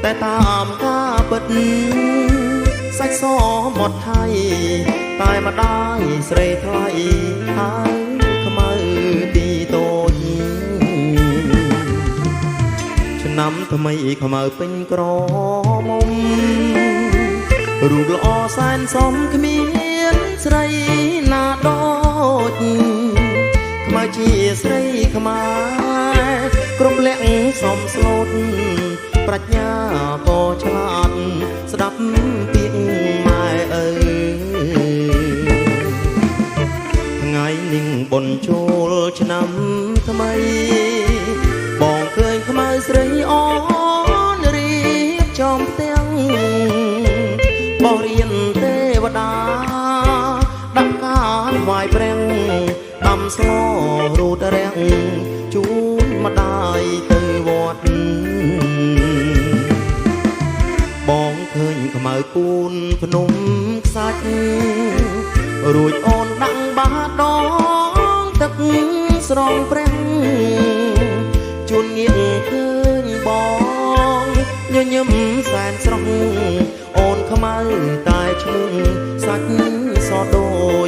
แต่ตามข้าเปิดសាច់សหมดไทยตายมาได้ស្រីថ្លៃហើយខ្មៅទីតូចឆ្នាំថ្មីខ្មៅពេញក្រមុំរូបល្អសែនសមគ្មានស្រីណាដូចខ្មៅជាស្រីខ្មែរគ្រប់លក្ខសមស្លូតប្រាជ្ញាក៏ឆ្លាតស្ដាប់ពាក្យម៉ែអើថ្ងៃនឹងបុណ្យចូលឆ្នាំថ្មីបងឃើញខ្មៅស្រីអូនរៀបចំផ្ទាំងបរិញ្ញាទេវតាដាក់ការថ្វាយព្រះដាំស្លរូតរាំងជូនម្ដាយទៅវត្តបងឃើញខ្មៅពូនភ្នំខ្សាច់រួចអូនដាក់បាតដងទឹកស្រងព្រះជួនងាកឃើញបងញញឹមសែនស្រស់អូនខ្មៅតែឈ្មោះសាច់សដូច